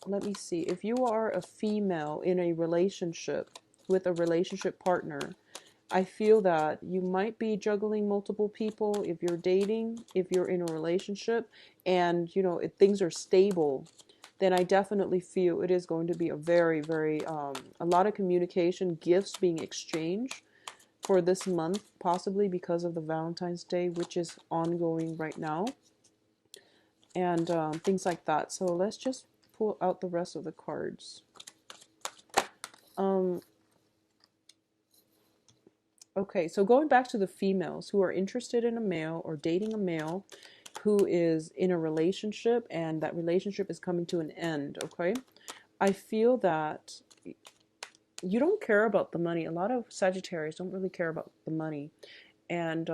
let me see. If you are a female in a relationship with a relationship partner, I feel that you might be juggling multiple people if you're dating, if you're in a relationship, and if things are stable, then I definitely feel it is going to be a very, very, a lot of communication, gifts being exchanged for this month, possibly because of the Valentine's Day, which is ongoing right now, and things like that. So let's just pull out the rest of the cards. Um, okay, so going back to the females who are interested in a male or dating a male who is in a relationship and that relationship is coming to an end, okay? I feel that you don't care about the money. A lot of Sagittarius don't really care about the money. And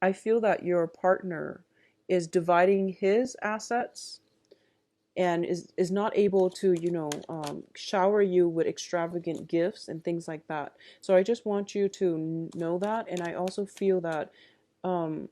I feel that your partner is dividing his assets and is not able to shower you with extravagant gifts and things like that. So I just want you to know that. And I also feel that um,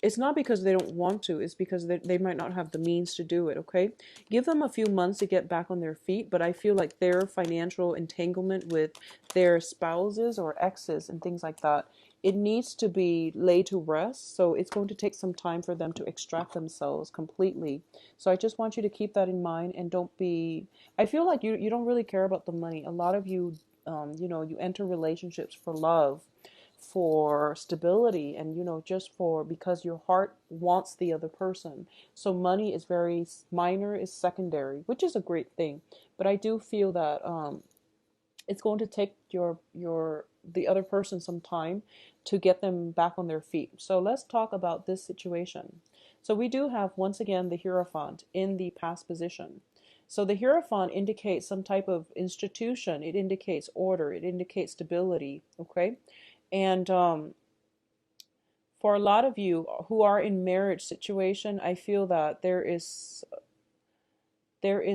it's not because they don't want to, it's because they might not have the means to do it. Okay, give them a few months to get back on their feet, but I feel like their financial entanglement with their spouses or exes and things like that, it needs to be laid to rest. So it's going to take some time for them to extract themselves completely. So I just want you to keep that in mind, and don't be, I feel like you don't really care about the money. A lot of you, you enter relationships for love, for stability, and just for because your heart wants the other person. So money is very minor, is secondary, which is a great thing. But I do feel that it's going to take your the other person some time to get them back on their feet. So let's talk about this situation. So we do have, once again, the Hierophant in the past position. So the Hierophant indicates some type of institution. It indicates order. It indicates stability. Okay. And for a lot of you who are in marriage situation, I feel that there is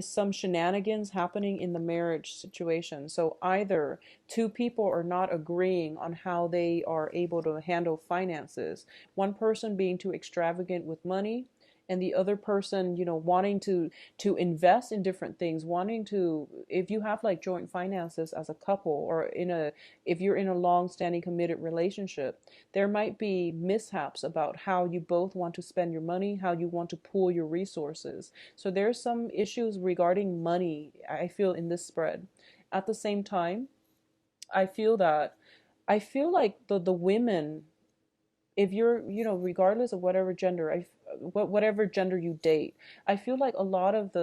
some shenanigans happening in the marriage situation. So either two people are not agreeing on how they are able to handle finances, one person being too extravagant with money, and the other person, wanting to invest in different things, wanting to, if you have like joint finances as a couple, or if you're in a long-standing committed relationship, there might be mishaps about how you both want to spend your money, how you want to pool your resources. So there's some issues regarding money, I feel, in this spread. At the same time, I feel that I feel like the women, if you're, regardless of whatever gender, whatever gender you date, I feel like a lot of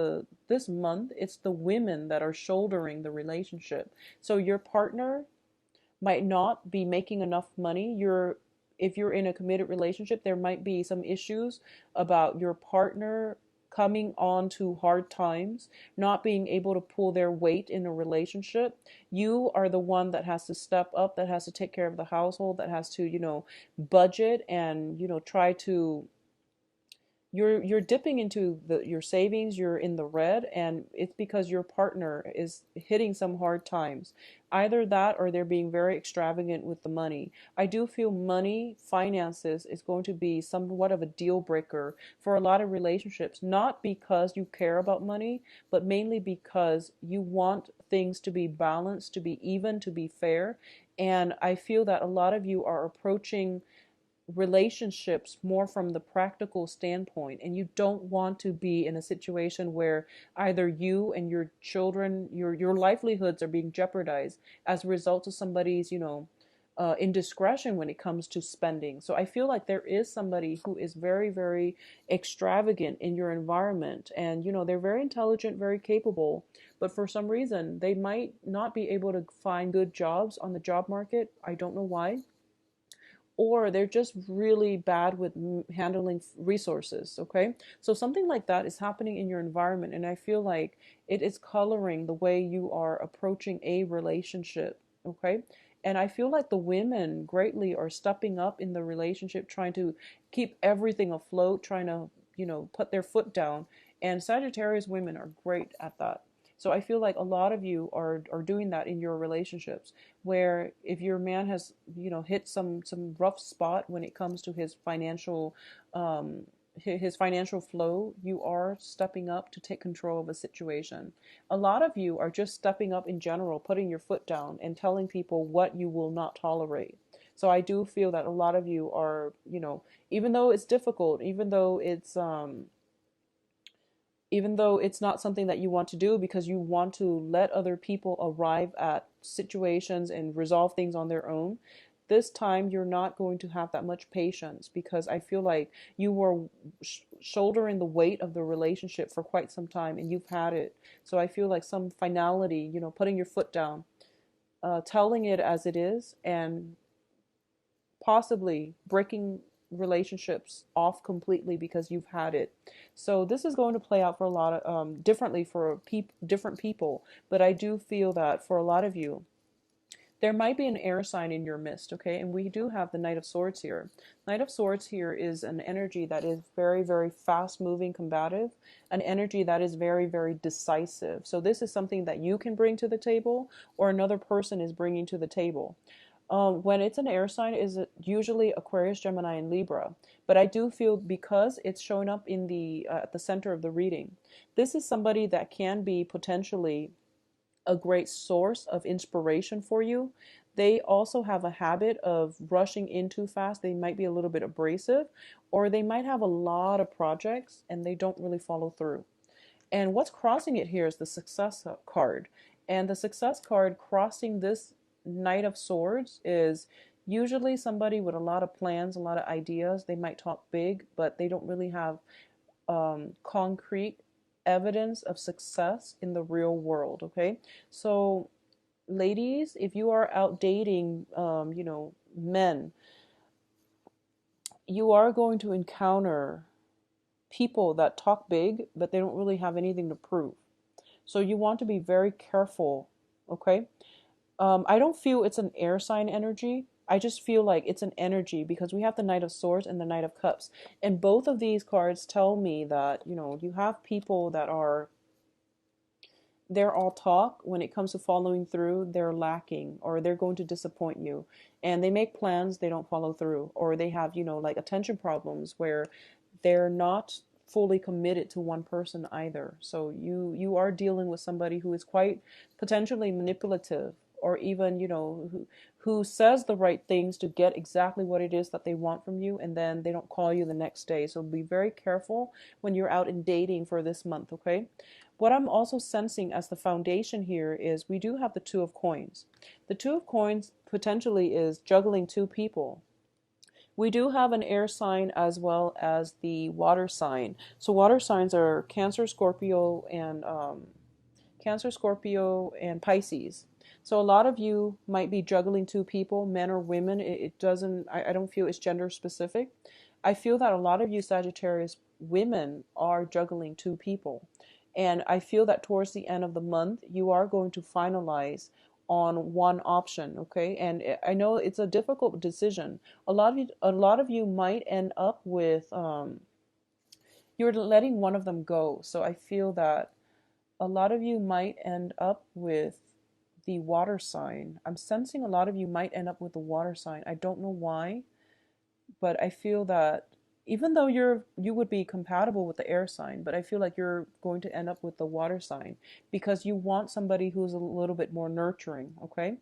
this month, it's the women that are shouldering the relationship. So your partner might not be making enough money. If you're in a committed relationship, there might be some issues about your partner coming on to hard times, not being able to pull their weight in a relationship. You are the one that has to step up, that has to take care of the household, that has to, budget and, try to, you're dipping into your savings, you're in the red, and it's because your partner is hitting some hard times. Either that, or they're being very extravagant with the money. I do feel money, finances, is going to be somewhat of a deal breaker for a lot of relationships, not because you care about money, but mainly because you want things to be balanced, to be even, to be fair. And I feel that a lot of you are approaching relationships more from the practical standpoint, and you don't want to be in a situation where either you and your children, your livelihoods are being jeopardized as a result of somebody's indiscretion when it comes to spending. So I feel like there is somebody who is very, very extravagant in your environment, and they're very intelligent, very capable, but for some reason they might not be able to find good jobs on the job market. I don't know why, or they're just really bad with handling resources. Okay, so something like that is happening in your environment, and I feel like it is coloring the way you are approaching a relationship. Okay, and I feel like the women greatly are stepping up in the relationship, trying to keep everything afloat, trying to put their foot down, and Sagittarius women are great at that. So I feel like a lot of you are doing that in your relationships, where if your man has hit some rough spot when it comes to his financial his financial flow, you are stepping up to take control of a situation. A lot of you are just stepping up in general, putting your foot down and telling people what you will not tolerate. So I do feel that a lot of you are, even though it's difficult, even though it's not something that you want to do because you want to let other people arrive at situations and resolve things on their own, this time you're not going to have that much patience because I feel like you were shouldering the weight of the relationship for quite some time and you've had it. So I feel like some finality, putting your foot down, telling it as it is, and possibly breaking relationships off completely because you've had it. So this is going to play out for a lot of differently for different people, but I do feel that for a lot of you there might be an air sign in your midst, okay? And we do have the Knight of Swords here. Knight of Swords here is an energy that is very, very fast moving, combative, an energy that is very, very decisive. So this is something that you can bring to the table or another person is bringing to the table. When it's an air sign, is usually Aquarius, Gemini, and Libra. But I do feel because it's showing up in the at the center of the reading, this is somebody that can be potentially a great source of inspiration for you. They also have a habit of rushing in too fast. They might be a little bit abrasive, or they might have a lot of projects and they don't really follow through. And what's crossing it here is the success card. And the success card crossing this Knight of Swords is usually somebody with a lot of plans, a lot of ideas. They might talk big, but they don't really have concrete evidence of success in the real world. Okay, so ladies, if you are out dating men, you are going to encounter people that talk big but they don't really have anything to prove, so you want to be very careful. Okay, I don't feel it's an air sign energy. I just feel like it's an energy because we have the Knight of Swords and the Knight of Cups. And both of these cards tell me that, you have people that they're all talk. When it comes to following through, they're lacking or they're going to disappoint you. And they make plans, they don't follow through. Or they have, like attention problems where they're not fully committed to one person either. So you are dealing with somebody who is quite potentially manipulative, or even who says the right things to get exactly what it is that they want from you, and then they don't call you the next day. So be very careful when you're out in dating for this month. Okay, what I'm also sensing as the foundation here is we do have the Two of Coins. The Two of Coins potentially is juggling two people. We do have an air sign as well as the water sign. So water signs are Cancer, Scorpio, and Pisces. So a lot of you might be juggling two people, men or women. It doesn't, I don't feel it's gender specific. I feel that a lot of you Sagittarius women are juggling two people. And I feel that towards the end of the month, you are going to finalize on one option, okay? And I know it's a difficult decision. A lot of you might end up with you're letting one of them go. So I feel that a lot of you might end up with the water sign. I'm sensing a lot of you might end up with the water sign. I don't know why, but I feel that even though you would be compatible with the air sign, but I feel like you're going to end up with the water sign because you want somebody who's a little bit more nurturing, okay?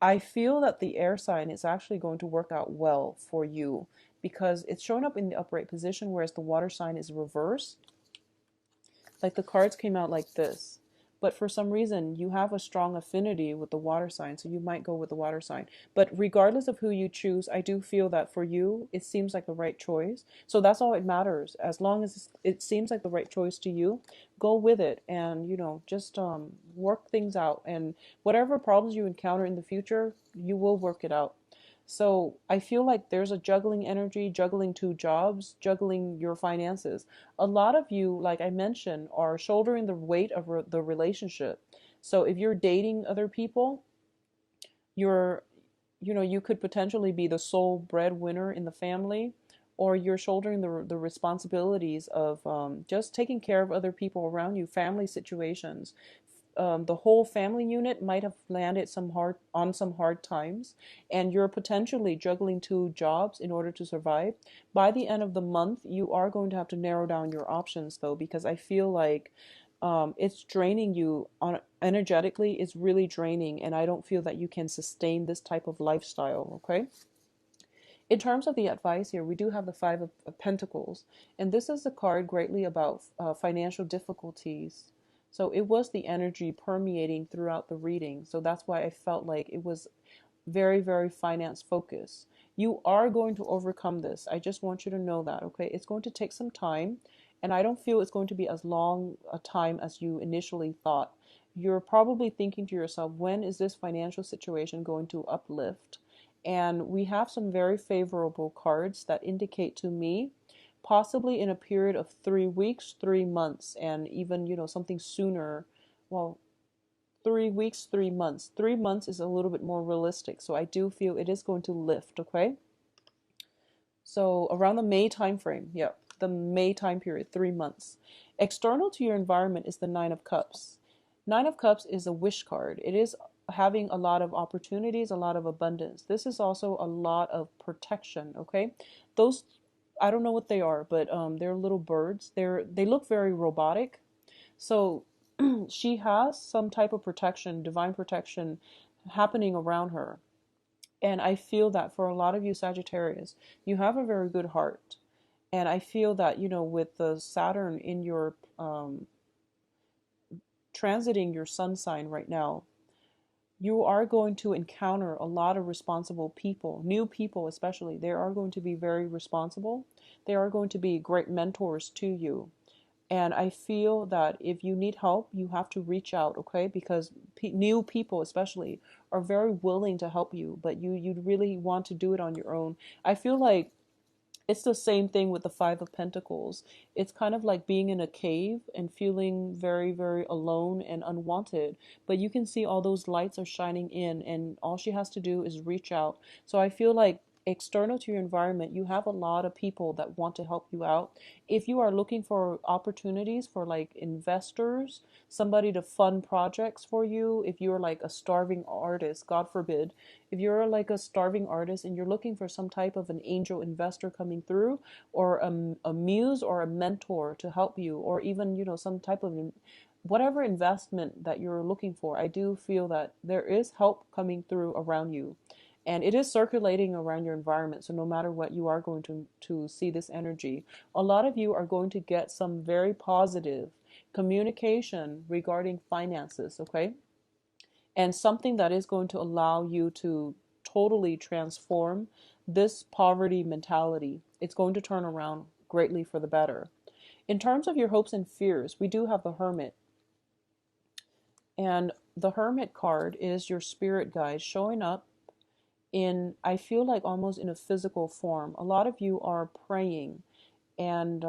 I feel that the air sign is actually going to work out well for you because it's showing up in the upright position, whereas the water sign is reversed. Like the cards came out like this. But for some reason, you have a strong affinity with the water sign, so you might go with the water sign. But regardless of who you choose, I do feel that for you, it seems like the right choice. So that's all it matters. As long as it seems like the right choice to you, go with it and, just work things out. And whatever problems you encounter in the future, you will work it out. So I feel like there's a juggling energy, juggling two jobs, juggling your finances. A lot of you, like I mentioned, are shouldering the weight of the relationship. So if you're dating other people, you could potentially be the sole breadwinner in the family, or you're shouldering the responsibilities of just taking care of other people around you, family situations, the whole family unit might have landed some hard times, and you're potentially juggling two jobs in order to survive. By the end of the month, you are going to have to narrow down your options, though, because I feel like it's draining you on energetically. It's really draining, and I don't feel that you can sustain this type of lifestyle. Okay. In terms of the advice here, we do have the Five of Pentacles, and this is a card greatly about financial difficulties. So it was the energy permeating throughout the reading. So that's why I felt like it was very, very finance focused. You are going to overcome this. I just want you to know that, okay? It's going to take some time, and I don't feel it's going to be as long a time as you initially thought. You're probably thinking to yourself, when is this financial situation going to uplift? And we have some very favorable cards that indicate to me possibly in a period of 3 weeks, 3 months, and even, something sooner. Well, 3 weeks, 3 months. 3 months is a little bit more realistic. So I do feel it is going to lift, okay? So around the May time frame, yeah, the May time period, 3 months. External to your environment is the Nine of Cups. Nine of Cups is a wish card. It is having a lot of opportunities, a lot of abundance. This is also a lot of protection, okay? Those, I don't know what they are, but they're little birds. They look very robotic. So she has some type of protection, divine protection happening around her. And I feel that for a lot of you Sagittarius, you have a very good heart. And I feel that, with the Saturn in your transiting your sun sign right now, you are going to encounter a lot of responsible people, new people especially. They are going to be very responsible. They are going to be great mentors to you. And I feel that if you need help, you have to reach out, okay? Because new people especially are very willing to help you, but you really want to do it on your own. I feel like it's the same thing with the Five of Pentacles. It's kind of like being in a cave and feeling very, very alone and unwanted. But you can see all those lights are shining in, and all she has to do is reach out. So I feel like external to your environment, you have a lot of people that want to help you out. If you are looking for opportunities for like investors, somebody to fund projects for you, if you're like a starving artist, God forbid, if you're like a starving artist and you're looking for some type of an angel investor coming through, or a muse or a mentor to help you, or even, some type of whatever investment that you're looking for, I do feel that there is help coming through around you. And it is circulating around your environment. So no matter what, you are going to see this energy. A lot of you are going to get some very positive communication regarding finances, okay? And something that is going to allow you to totally transform this poverty mentality. It's going to turn around greatly for the better. In terms of your hopes and fears, we do have the Hermit. And the Hermit card is your spirit guide showing up in, I feel like almost in a physical form. A lot of you are praying and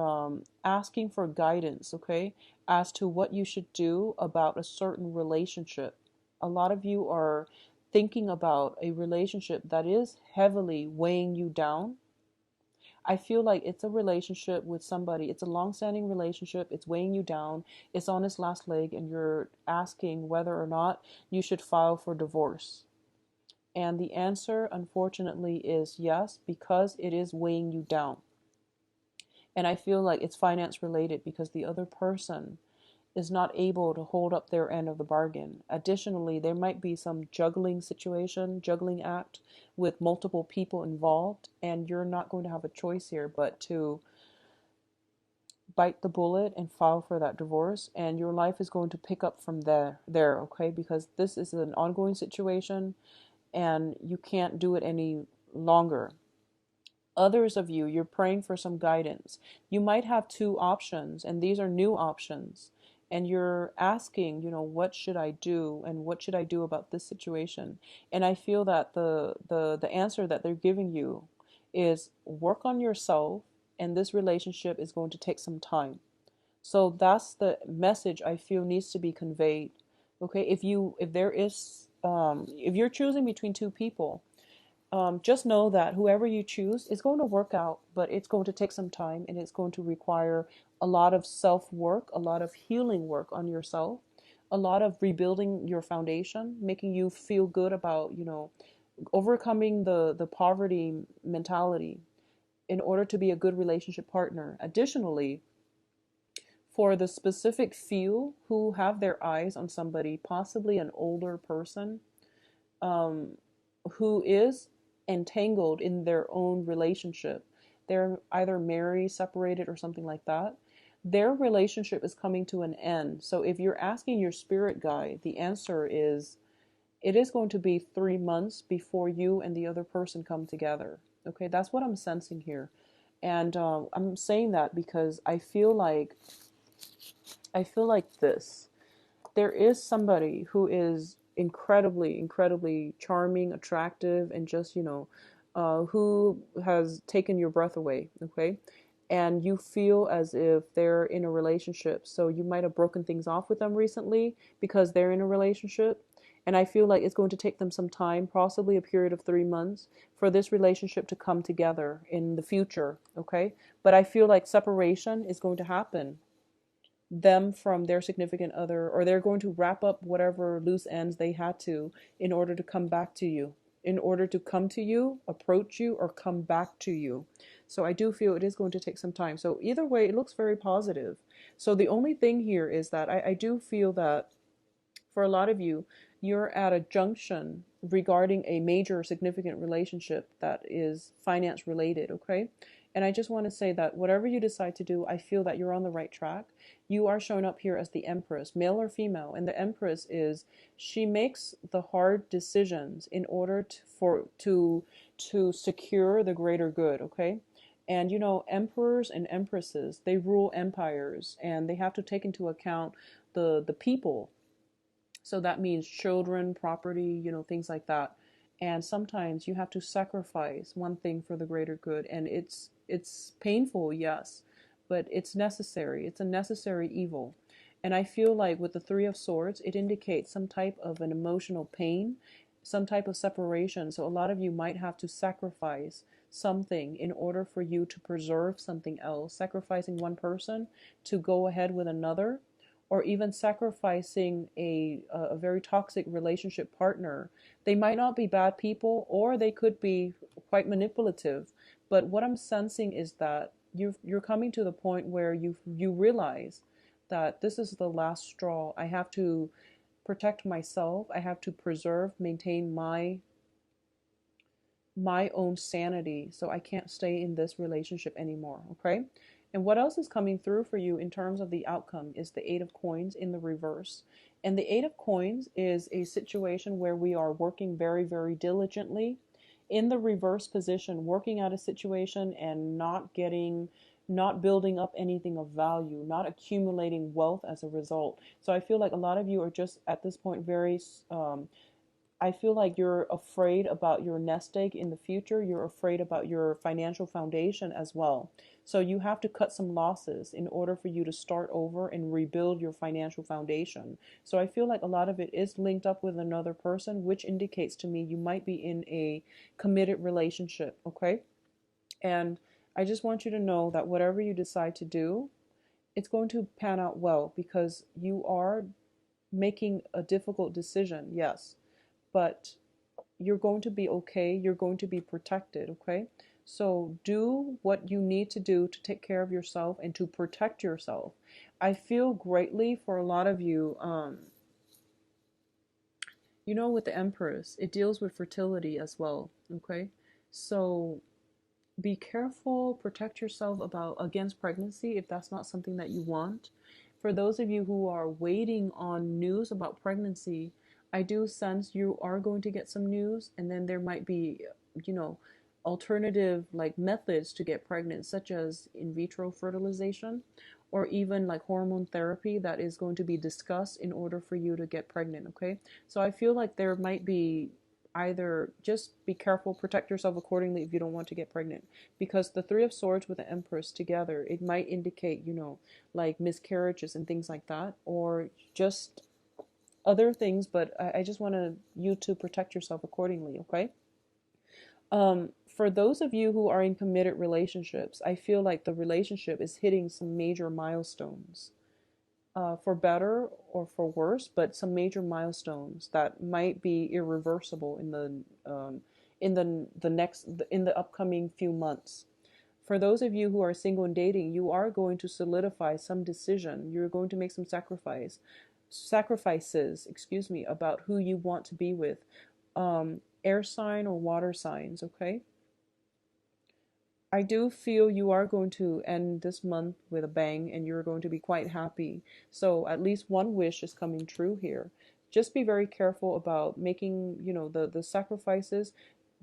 asking for guidance, okay, as to what you should do about a certain relationship. A lot of you are thinking about a relationship that is heavily weighing you down. I feel like it's a relationship with somebody. It's a long-standing relationship. It's weighing you down. It's on its last leg, and you're asking whether or not you should file for divorce. And the answer, unfortunately, is yes, because it is weighing you down. And I feel like it's finance related because the other person is not able to hold up their end of the bargain. Additionally, there might be some juggling situation, juggling act with multiple people involved, and you're not going to have a choice here but to bite the bullet and file for that divorce, and your life is going to pick up from there, okay? Because this is an ongoing situation and you can't do it any longer. Others of you, you're praying for some guidance. You might have two options, and these are new options. And you're asking, what should I do, and what should I do about this situation? And I feel that the answer that they're giving you is work on yourself, and this relationship is going to take some time. So that's the message I feel needs to be conveyed. Okay, if you're choosing between two people, just know that whoever you choose is going to work out, but it's going to take some time, and it's going to require a lot of self-work, a lot of healing work on yourself. a lot of rebuilding your foundation, making you feel good about, overcoming the poverty mentality in order to be a good relationship partner. Additionally, for the specific few who have their eyes on somebody, possibly an older person, um, who is entangled in their own relationship. They're either married, separated, or something like that. Their relationship is coming to an end. So if you're asking your spirit guide, the answer is it is going to be 3 months before you and the other person come together. Okay, that's what I'm sensing here. And I'm saying that because I feel like this. There is somebody who is incredibly, incredibly charming, attractive, and just, who has taken your breath away, okay? And you feel as if they're in a relationship. So you might have broken things off with them recently because they're in a relationship. And I feel like it's going to take them some time, possibly a period of 3 months, for this relationship to come together in the future, okay? But I feel like separation is going to happen, them from their significant other, or they're going to wrap up whatever loose ends they had to in order to come back to you, in order to come to you, approach you, or come back to you. So I do feel it is going to take some time. So either way, it looks very positive. So the only thing here is that I do feel that for a lot of you, you're at a junction regarding a major significant relationship that is finance related, okay? And I just want to say that whatever you decide to do, I feel that you're on the right track. You are showing up here as the Empress, male or female, and the Empress is, she makes the hard decisions in order to secure the greater good, okay? And emperors and empresses, they rule empires, and they have to take into account the people. So that means children, property, things like that. And sometimes you have to sacrifice one thing for the greater good. And it's painful, yes, but it's necessary. It's a necessary evil. And I feel like with the Three of Swords, it indicates some type of an emotional pain, some type of separation. So a lot of you might have to sacrifice something in order for you to preserve something else, sacrificing one person to go ahead with another, or even sacrificing a very toxic relationship partner. They might not be bad people, or they could be quite manipulative. But what I'm sensing is that you're coming to the point where you realize that this is the last straw. I have to protect myself. I have to preserve, maintain my own sanity, so I can't stay in this relationship anymore, okay? And what else is coming through for you in terms of the outcome is the Eight of Coins in the reverse. And the Eight of Coins is a situation where we are working very, very diligently in the reverse position, working at a situation and not building up anything of value, not accumulating wealth as a result. So I feel like a lot of you are just at this point very I feel like you're afraid about your nest egg in the future. You're afraid about your financial foundation as well. So you have to cut some losses in order for you to start over and rebuild your financial foundation. So I feel like a lot of it is linked up with another person, which indicates to me you might be in a committed relationship, okay? And I just want you to know that whatever you decide to do, it's going to pan out well, because you are making a difficult decision, yes, but you're going to be okay. You're going to be protected, okay? So do what you need to do to take care of yourself and to protect yourself. I feel greatly for a lot of you, with the Empress, it deals with fertility as well, okay? So be careful, protect yourself against pregnancy if that's not something that you want. For those of you who are waiting on news about pregnancy, I do sense you are going to get some news, and then there might be, alternative like methods to get pregnant, such as in vitro fertilization, or even like hormone therapy that is going to be discussed in order for you to get pregnant, okay? So I feel like there might be either, just be careful, protect yourself accordingly if you don't want to get pregnant, because the Three of Swords with the Empress together, it might indicate, like miscarriages and things like that, or just other things, but I just want you to protect yourself accordingly, okay? For those of you who are in committed relationships, I feel like the relationship is hitting some major milestones. for better or for worse, but some major milestones that might be irreversible in the upcoming few months. For those of you who are single and dating, you are going to solidify some decision. You're going to make some sacrifices, excuse me, about who you want to be with. Air sign or water signs, okay? I do feel you are going to end this month with a bang and you're going to be quite happy. So at least one wish is coming true here. Just be very careful about making, the sacrifices.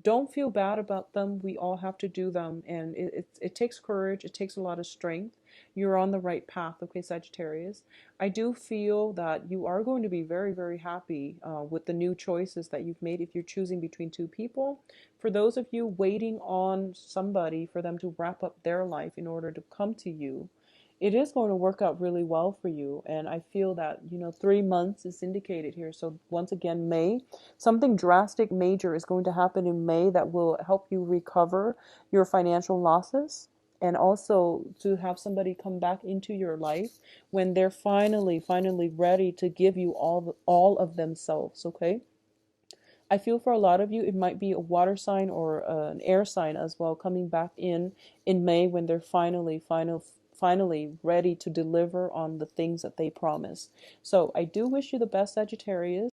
Don't feel bad about them. We all have to do them. And it takes courage. It takes a lot of strength. You're on the right path, okay, Sagittarius? I do feel that you are going to be very, very happy with the new choices that you've made if you're choosing between two people. For those of you waiting on somebody for them to wrap up their life in order to come to you, it is going to work out really well for you. And I feel that, 3 months is indicated here. So once again, May, something drastic, major is going to happen in May that will help you recover your financial losses. And also to have somebody come back into your life when they're finally ready to give you all of themselves, okay? I feel for a lot of you, it might be a water sign or an air sign as well, coming back in May when they're finally ready to deliver on the things that they promise. So I do wish you the best, Sagittarius.